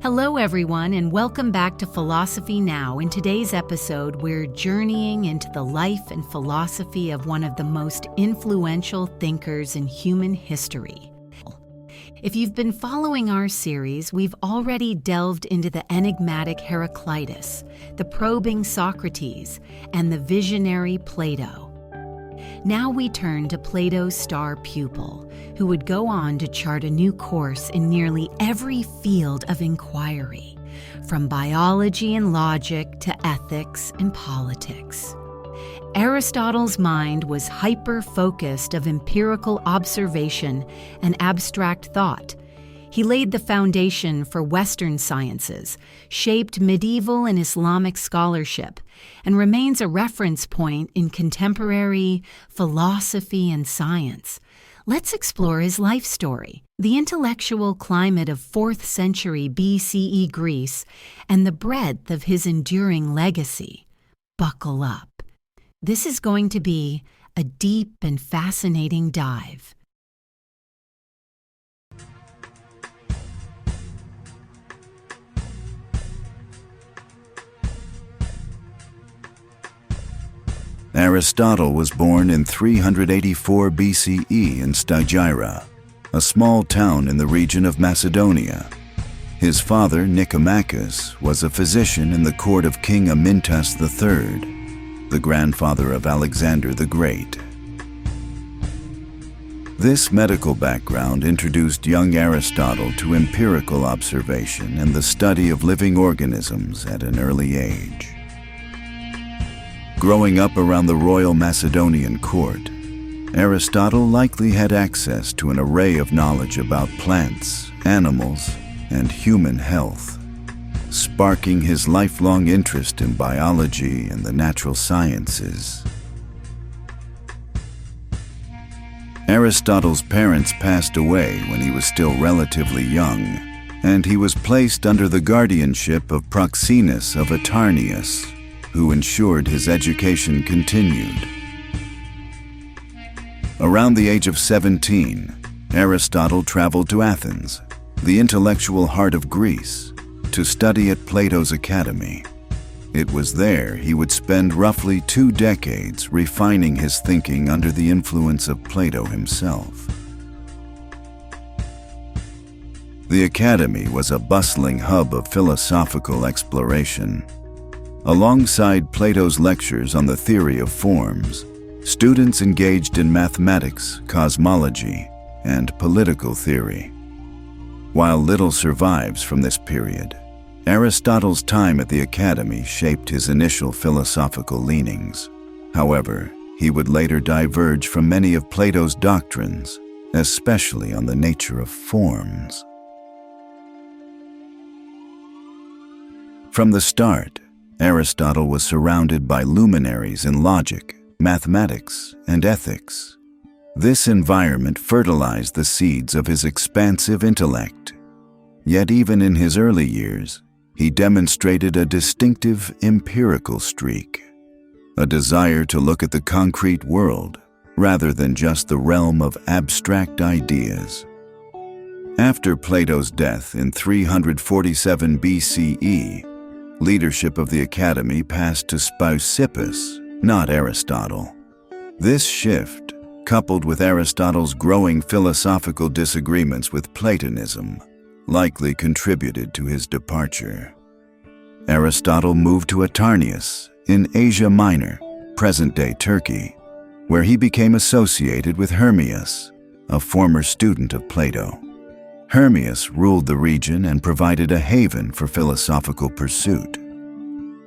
Hello, everyone, and welcome back to Philosophy Now. In today's episode, we're journeying into the life and philosophy of one of the most influential thinkers in human history. If you've been following our series, we've already delved into the enigmatic Heraclitus, the probing Socrates, and the visionary Plato. Now we turn to Plato's star pupil, who would go on to chart a new course in nearly every field of inquiry, from biology and logic to ethics and politics. Aristotle's mind was hyper-focused of empirical observation and abstract thought. He laid the foundation for Western sciences, shaped medieval and Islamic scholarship, and remains a reference point in contemporary philosophy and science. Let's explore his life story, the intellectual climate of 4th century BCE Greece, and the breadth of his enduring legacy. Buckle up. This is going to be a deep and fascinating dive. Aristotle was born in 384 BCE in Stygira, a small town in the region of Macedonia. His father, Nicomachus, was a physician in the court of King Amyntas III, the grandfather of Alexander the Great. This medical background introduced young Aristotle to empirical observation and the study of living organisms at an early age. Growing up around the royal Macedonian court, Aristotle likely had access to an array of knowledge about plants, animals, and human health, sparking his lifelong interest in biology and the natural sciences. Aristotle's parents passed away when he was still relatively young, and he was placed under the guardianship of Proxenus of Atarneus, who ensured his education continued. Around the age of 17, Aristotle traveled to Athens, the intellectual heart of Greece, to study at Plato's academy. It was there he would spend roughly 2 decades refining his thinking under the influence of Plato himself. The academy was a bustling hub of philosophical exploration. Alongside Plato's lectures on the theory of forms, students engaged in mathematics, cosmology, and political theory. While little survives from this period, Aristotle's time at the academy shaped his initial philosophical leanings. However, he would later diverge from many of Plato's doctrines, especially on the nature of forms. From the start, Aristotle was surrounded by luminaries in logic, mathematics, and ethics. This environment fertilized the seeds of his expansive intellect. Yet even in his early years, he demonstrated a distinctive empirical streak, a desire to look at the concrete world rather than just the realm of abstract ideas. After Plato's death in 347 BCE, leadership of the academy passed to Speusippus, not Aristotle. This shift, coupled with Aristotle's growing philosophical disagreements with Platonism, likely contributed to his departure. Aristotle moved to Atarneus in Asia Minor, present-day Turkey, where he became associated with Hermias, a former student of Plato. Hermias ruled the region and provided a haven for philosophical pursuit.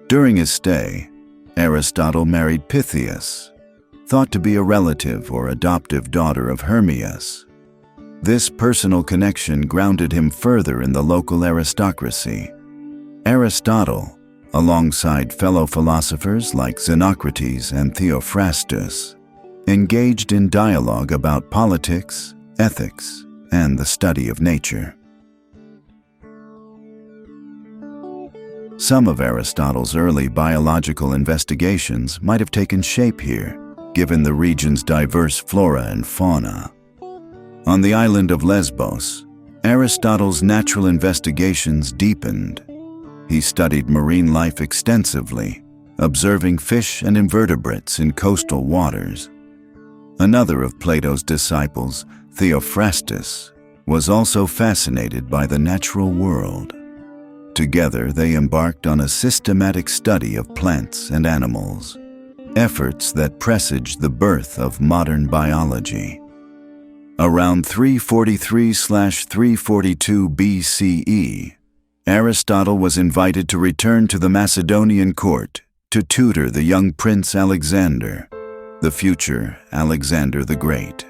During his stay, Aristotle married Pythias, thought to be a relative or adoptive daughter of Hermias. This personal connection grounded him further in the local aristocracy. Aristotle, alongside fellow philosophers like Xenocrates and Theophrastus, engaged in dialogue about politics, ethics, and the study of nature. Some of Aristotle's early biological investigations might have taken shape here, given the region's diverse flora and fauna. On the island of Lesbos, Aristotle's natural investigations deepened. He studied marine life extensively, observing fish and invertebrates in coastal waters. Another of Plato's disciples, Theophrastus, was also fascinated by the natural world. Together, they embarked on a systematic study of plants and animals, efforts that presaged the birth of modern biology. Around 343/342 BCE, Aristotle was invited to return to the Macedonian court to tutor the young Prince Alexander, the future Alexander the Great.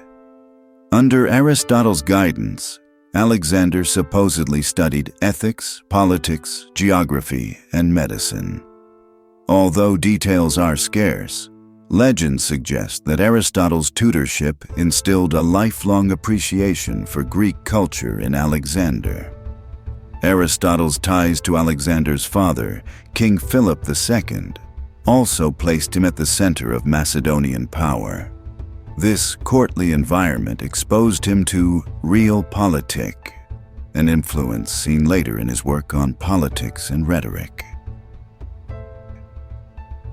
Under Aristotle's guidance, Alexander supposedly studied ethics, politics, geography, and medicine. Although details are scarce, legends suggest that Aristotle's tutorship instilled a lifelong appreciation for Greek culture in Alexander. Aristotle's ties to Alexander's father, King Philip II, also placed him at the center of Macedonian power. This courtly environment exposed him to realpolitik, an influence seen later in his work on politics and rhetoric.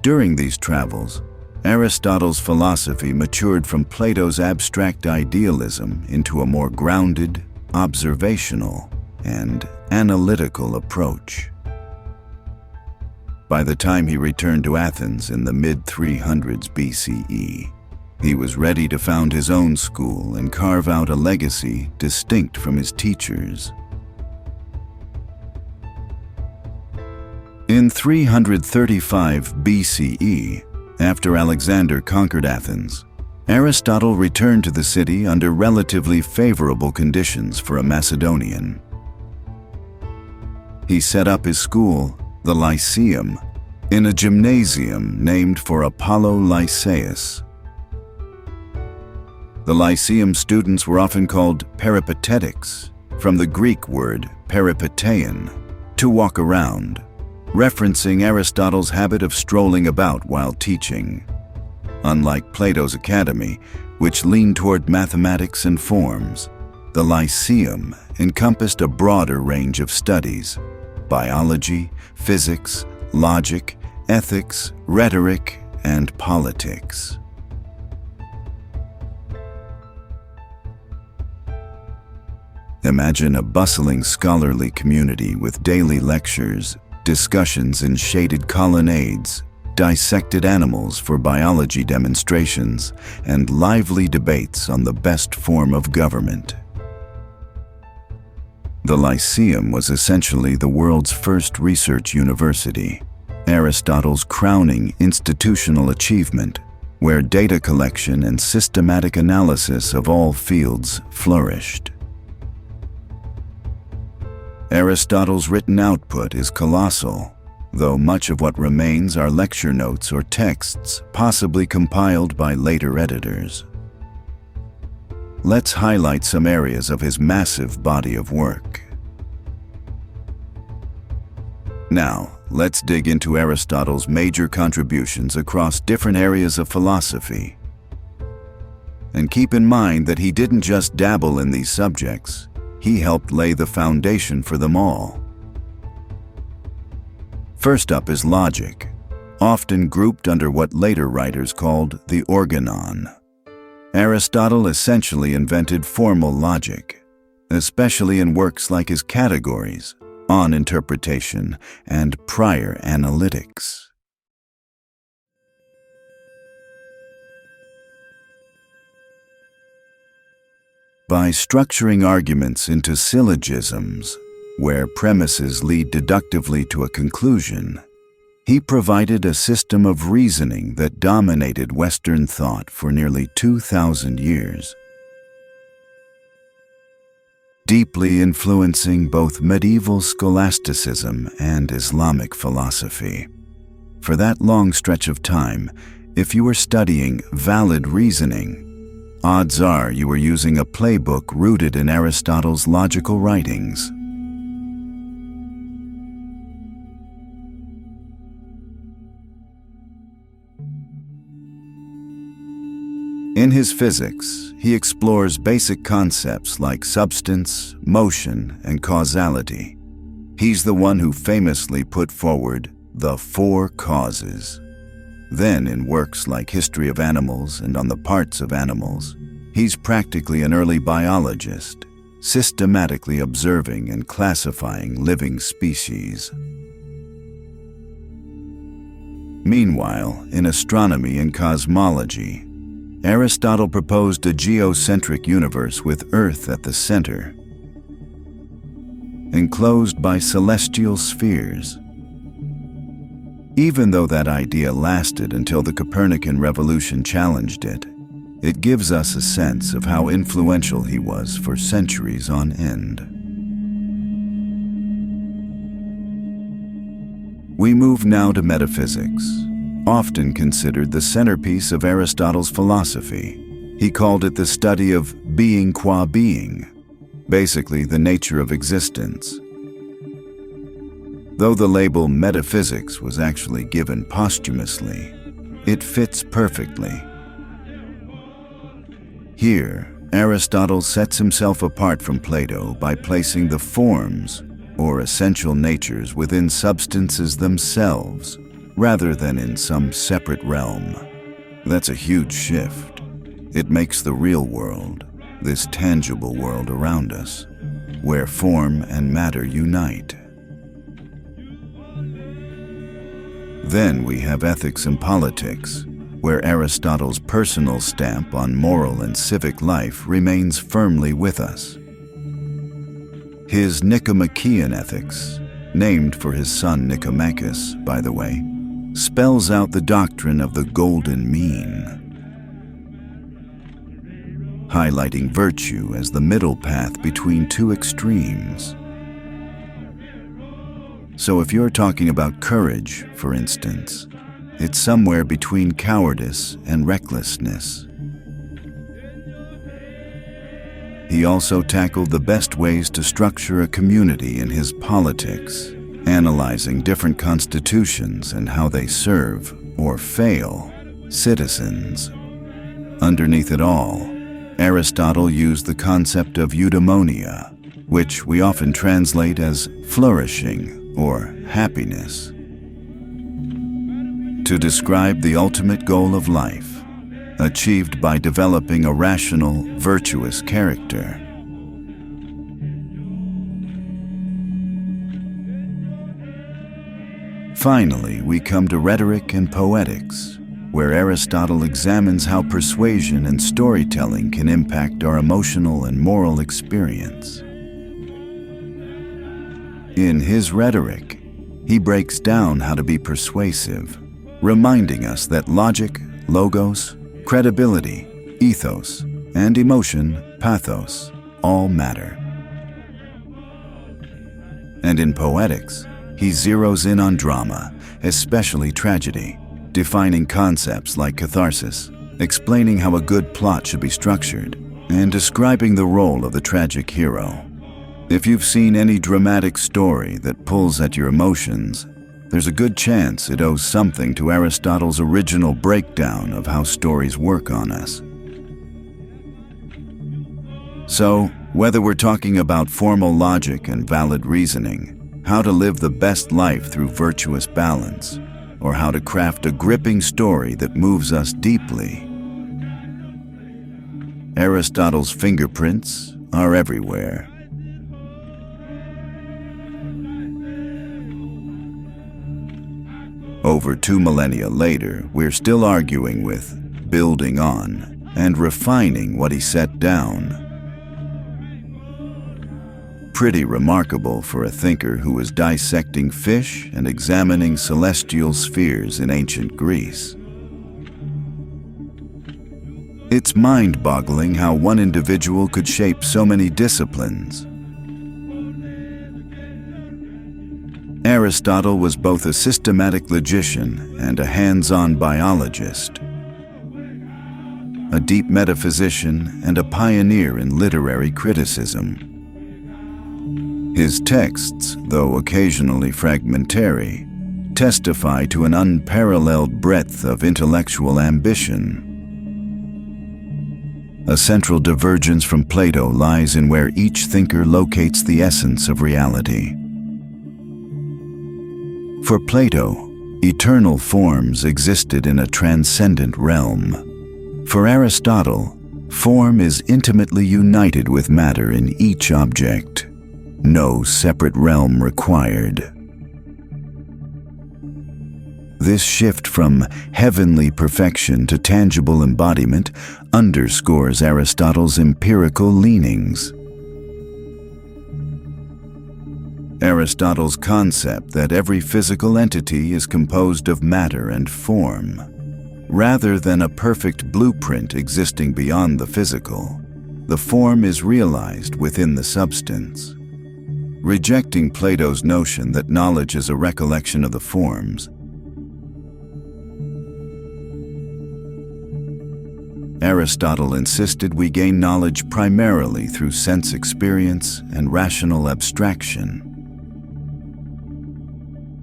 During these travels, Aristotle's philosophy matured from Plato's abstract idealism into a more grounded, observational, and analytical approach. By the time he returned to Athens in the mid-300s BCE, he was ready to found his own school and carve out a legacy distinct from his teachers. In 335 BCE, after Alexander conquered Athens, Aristotle returned to the city under relatively favorable conditions for a Macedonian. He set up his school, the Lyceum, in a gymnasium named for Apollo Lycaeus. The Lyceum students were often called peripatetics, from the Greek word peripatein, to walk around, referencing Aristotle's habit of strolling about while teaching. Unlike Plato's academy, which leaned toward mathematics and forms, the Lyceum encompassed a broader range of studies: biology, physics, logic, ethics, rhetoric, and politics. Imagine a bustling scholarly community with daily lectures, discussions in shaded colonnades, dissected animals for biology demonstrations, and lively debates on the best form of government. The Lyceum was essentially the world's first research university, Aristotle's crowning institutional achievement, where data collection and systematic analysis of all fields flourished. Aristotle's written output is colossal, though much of what remains are lecture notes or texts possibly compiled by later editors. Let's highlight some areas of his massive body of work. Now, let's dig into Aristotle's major contributions across different areas of philosophy. And keep in mind that he didn't just dabble in these subjects. He helped lay the foundation for them all. First up is logic, often grouped under what later writers called the organon. Aristotle essentially invented formal logic, especially in works like his categories, on interpretation, and prior analytics. By structuring arguments into syllogisms, where premises lead deductively to a conclusion, he provided a system of reasoning that dominated Western thought for nearly 2,000 years, deeply influencing both medieval scholasticism and Islamic philosophy. For that long stretch of time, if you were studying valid reasoning, odds are you were using a playbook rooted in Aristotle's logical writings. In his physics, he explores basic concepts like substance, motion, and causality. He's the one who famously put forward the four causes. Then, in works like History of Animals and On the Parts of Animals, he's practically an early biologist, systematically observing and classifying living species. Meanwhile, in astronomy and cosmology, Aristotle proposed a geocentric universe with Earth at the center, enclosed by celestial spheres. Even though that idea lasted until the Copernican revolution challenged it, it gives us a sense of how influential he was for centuries on end. We move now to metaphysics, often considered the centerpiece of Aristotle's philosophy. He called it the study of being qua being, basically the nature of existence. Though the label metaphysics was actually given posthumously, it fits perfectly. Here, Aristotle sets himself apart from Plato by placing the forms, or essential natures, within substances themselves, rather than in some separate realm. That's a huge shift. It makes the real world, this tangible world around us, where form and matter unite. Then we have ethics and politics, where Aristotle's personal stamp on moral and civic life remains firmly with us. His Nicomachean Ethics, named for his son Nicomachus, by the way, spells out the doctrine of the golden mean, highlighting virtue as the middle path between two extremes. So if you're talking about courage, for instance, it's somewhere between cowardice and recklessness. He also tackled the best ways to structure a community in his Politics, analyzing different constitutions and how they serve, or fail, citizens. Underneath it all, Aristotle used the concept of eudaimonia, which we often translate as flourishing or happiness, to describe the ultimate goal of life, achieved by developing a rational, virtuous character. Finally, we come to rhetoric and poetics, where Aristotle examines how persuasion and storytelling can impact our emotional and moral experience. In his rhetoric, he breaks down how to be persuasive, reminding us that logic, logos, credibility, ethos, and emotion, pathos, all matter. And in poetics, he zeroes in on drama, especially tragedy, defining concepts like catharsis, explaining how a good plot should be structured, and describing the role of the tragic hero. If you've seen any dramatic story that pulls at your emotions, there's a good chance it owes something to Aristotle's original breakdown of how stories work on us. So, whether we're talking about formal logic and valid reasoning, how to live the best life through virtuous balance, or how to craft a gripping story that moves us deeply, Aristotle's fingerprints are everywhere. Over 2 millennia later, we're still arguing with, building on, and refining what he set down. Pretty remarkable for a thinker who was dissecting fish and examining celestial spheres in ancient Greece. It's mind-boggling how one individual could shape so many disciplines. Aristotle was both a systematic logician and a hands-on biologist, a deep metaphysician and a pioneer in literary criticism. His texts, though occasionally fragmentary, testify to an unparalleled breadth of intellectual ambition. A central divergence from Plato lies in where each thinker locates the essence of reality. For Plato, eternal forms existed in a transcendent realm. For Aristotle, form is intimately united with matter in each object. No separate realm required. This shift from heavenly perfection to tangible embodiment underscores Aristotle's empirical leanings. Aristotle's concept that every physical entity is composed of matter and form, rather than a perfect blueprint existing beyond the physical, the form is realized within the substance. Rejecting Plato's notion that knowledge is a recollection of the forms, Aristotle insisted we gain knowledge primarily through sense experience and rational abstraction.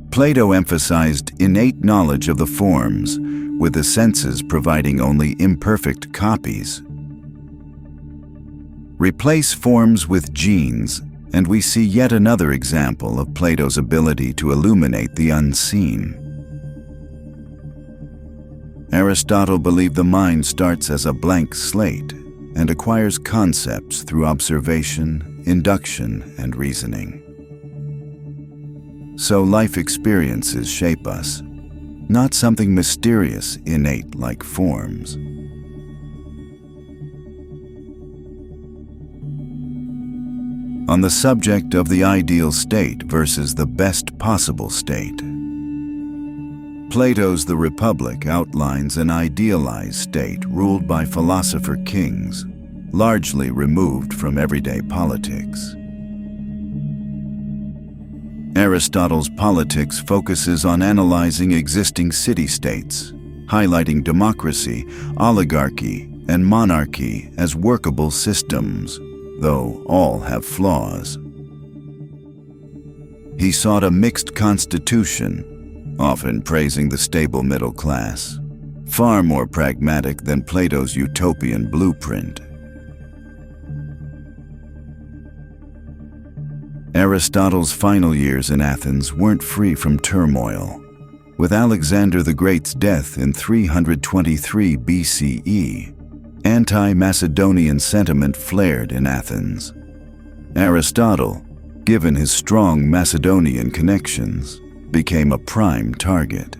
Plato emphasized innate knowledge of the forms, with the senses providing only imperfect copies. Replace forms with genes, and we see yet another example of Plato's ability to illuminate the unseen. Aristotle believed the mind starts as a blank slate and acquires concepts through observation, induction, and reasoning. So life experiences shape us, not something mysterious, innate like forms. On the subject of the ideal state versus the best possible state, Plato's The Republic outlines an idealized state ruled by philosopher kings, largely removed from everyday politics. Aristotle's Politics focuses on analyzing existing city-states, highlighting democracy, oligarchy, and monarchy as workable systems, though all have flaws. He sought a mixed constitution, often praising the stable middle class, far more pragmatic than Plato's utopian blueprint. Aristotle's final years in Athens weren't free from turmoil. With Alexander the Great's death in 323 BCE, anti-Macedonian sentiment flared in Athens. Aristotle, given his strong Macedonian connections, became a prime target.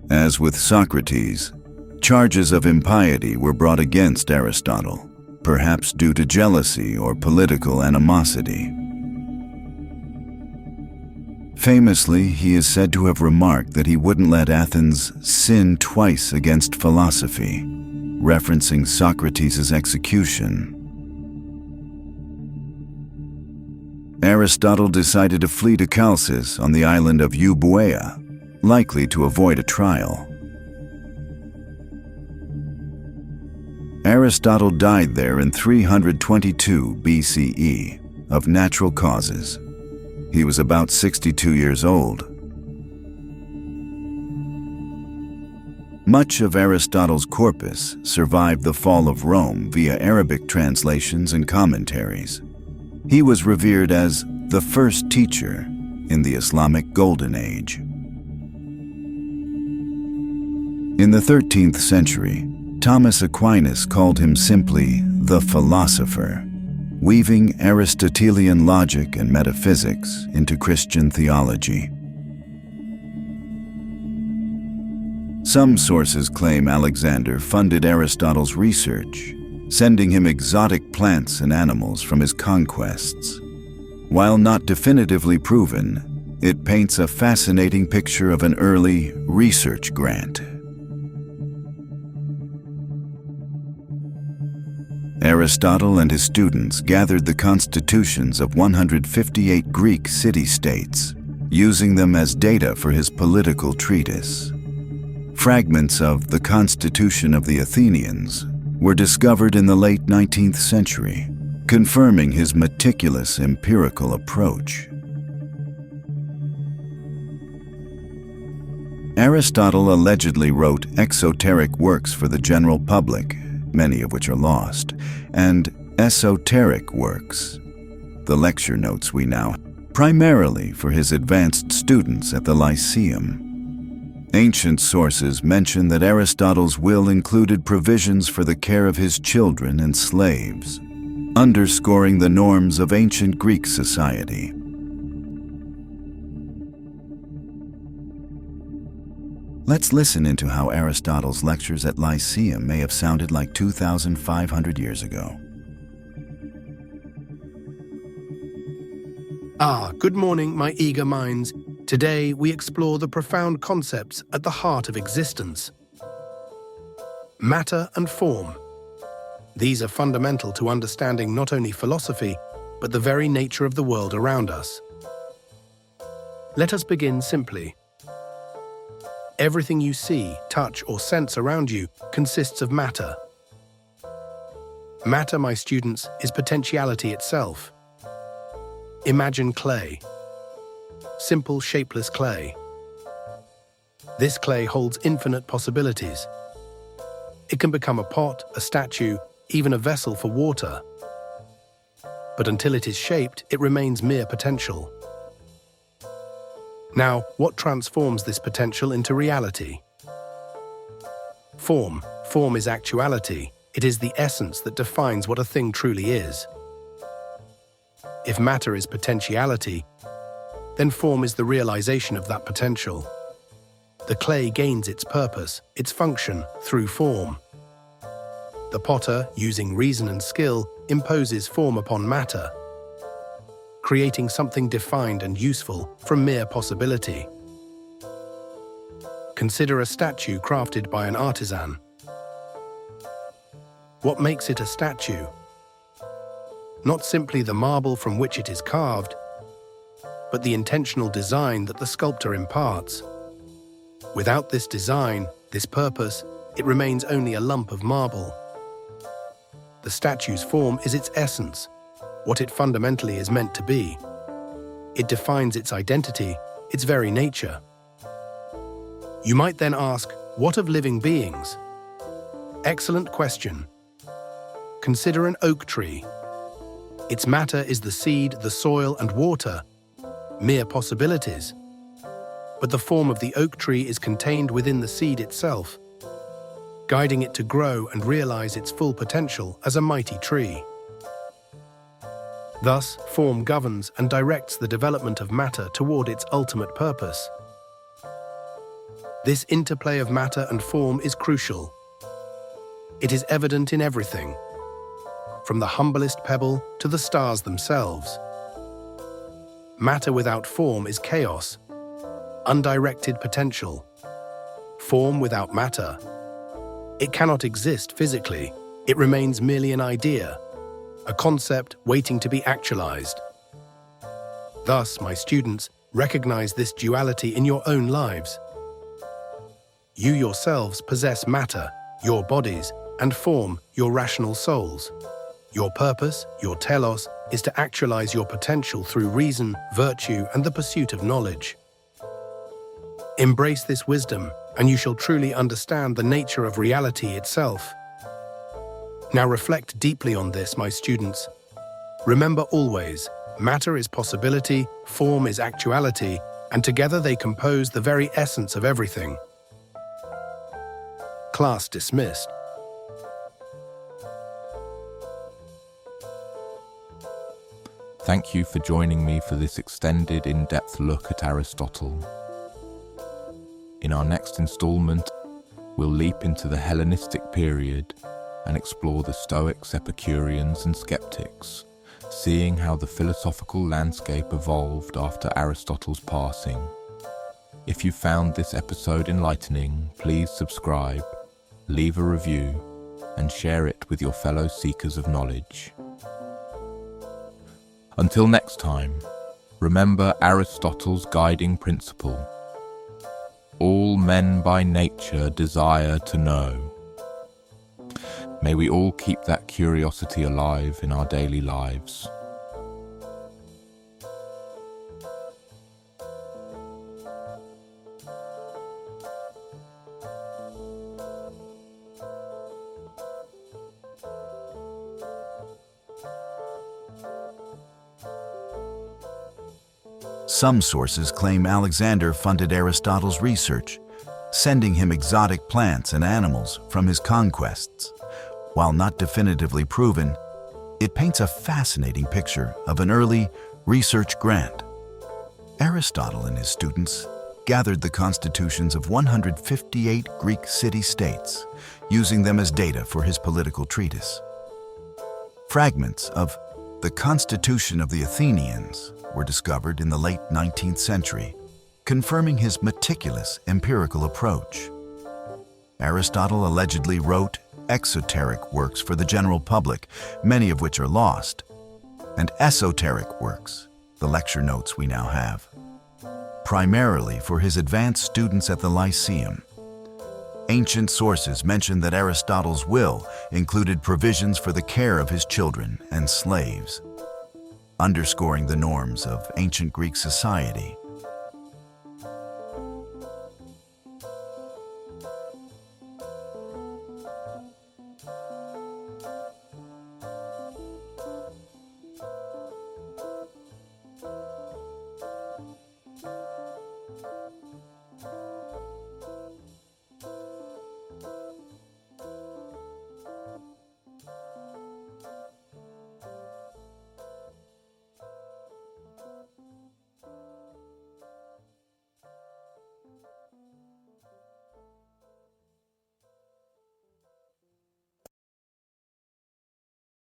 As with Socrates, charges of impiety were brought against Aristotle, perhaps due to jealousy or political animosity. Famously, he is said to have remarked that he wouldn't let Athens sin twice against philosophy, referencing Socrates' execution. Aristotle decided to flee to Chalcis on the island of Euboea, likely to avoid a trial. Aristotle died there in 322 BCE of natural causes. He was about 62 years old. Much of Aristotle's corpus survived the fall of Rome via Arabic translations and commentaries. He was revered as the first teacher in the Islamic Golden Age. In the 13th century, Thomas Aquinas called him simply the philosopher, weaving Aristotelian logic and metaphysics into Christian theology. Some sources claim Alexander funded Aristotle's research, sending him exotic plants and animals from his conquests. While not definitively proven, it paints a fascinating picture of an early research grant. Aristotle and his students gathered the constitutions of 158 Greek city-states, using them as data for his political treatise. Fragments of the Constitution of the Athenians were discovered in the late 19th century, confirming his meticulous empirical approach. Aristotle allegedly wrote exoteric works for the general public, many of which are lost, and esoteric works, the lecture notes we now have, primarily for his advanced students at the Lyceum. Ancient sources mention that Aristotle's will included provisions for the care of his children and slaves, underscoring the norms of ancient Greek society. Let's listen into how Aristotle's lectures at Lyceum may have sounded like 2,500 years ago. Good morning, my eager minds. Today we explore the profound concepts at the heart of existence. Matter and form. These are fundamental to understanding not only philosophy, but the very nature of the world around us. Let us begin simply. Everything you see, touch, or sense around you consists of matter. Matter, my students, is potentiality itself. Imagine clay. Simple, shapeless clay. This clay holds infinite possibilities. It can become a pot, a statue, even a vessel for water. But until it is shaped, it remains mere potential. Now, what transforms this potential into reality? Form. Form is actuality. It is the essence that defines what a thing truly is. If matter is potentiality, then form is the realization of that potential. The clay gains its purpose, its function, through form. The potter, using reason and skill, imposes form upon matter, creating something defined and useful from mere possibility. Consider a statue crafted by an artisan. What makes it a statue? Not simply the marble from which it is carved, but the intentional design that the sculptor imparts. Without this design, this purpose, it remains only a lump of marble. The statue's form is its essence, what it fundamentally is meant to be. It defines its identity, its very nature. You might then ask, what of living beings? Excellent question. Consider an oak tree. Its matter is the seed, the soil, and water, mere possibilities. But the form of the oak tree is contained within the seed itself, guiding it to grow and realize its full potential as a mighty tree. Thus, form governs and directs the development of matter toward its ultimate purpose. This interplay of matter and form is crucial. It is evident in everything, from the humblest pebble to the stars themselves. Matter without form is chaos, undirected potential. Form without matter. It cannot exist physically. It remains merely an idea, a concept waiting to be actualized. Thus, my students, recognize this duality in your own lives. You yourselves possess matter, your bodies, and form, your rational souls. Your purpose, your telos, is to actualize your potential through reason, virtue, and the pursuit of knowledge. Embrace this wisdom, and you shall truly understand the nature of reality itself. Now reflect deeply on this, my students. Remember always, matter is possibility, form is actuality, and together they compose the very essence of everything. Class dismissed. Thank you for joining me for this extended, in-depth look at Aristotle. In our next installment, we'll leap into the Hellenistic period and explore the Stoics, Epicureans, and Skeptics, seeing how the philosophical landscape evolved after Aristotle's passing. If you found this episode enlightening, please subscribe, leave a review, and share it with your fellow seekers of knowledge. Until next time, remember Aristotle's guiding principle. All men by nature desire to know. May we all keep that curiosity alive in our daily lives. Some sources claim Alexander funded Aristotle's research, sending him exotic plants and animals from his conquests. While not definitively proven, it paints a fascinating picture of an early research grant. Aristotle and his students gathered the constitutions of 158 Greek city-states, using them as data for his political treatise. Fragments of the Constitution of the Athenians were discovered in the late 19th century, confirming his meticulous empirical approach. Aristotle allegedly wrote exoteric works for the general public, many of which are lost, and esoteric works, the lecture notes we now have, primarily for his advanced students at the Lyceum. Ancient sources mention that Aristotle's will included provisions for the care of his children and slaves, underscoring the norms of ancient Greek society.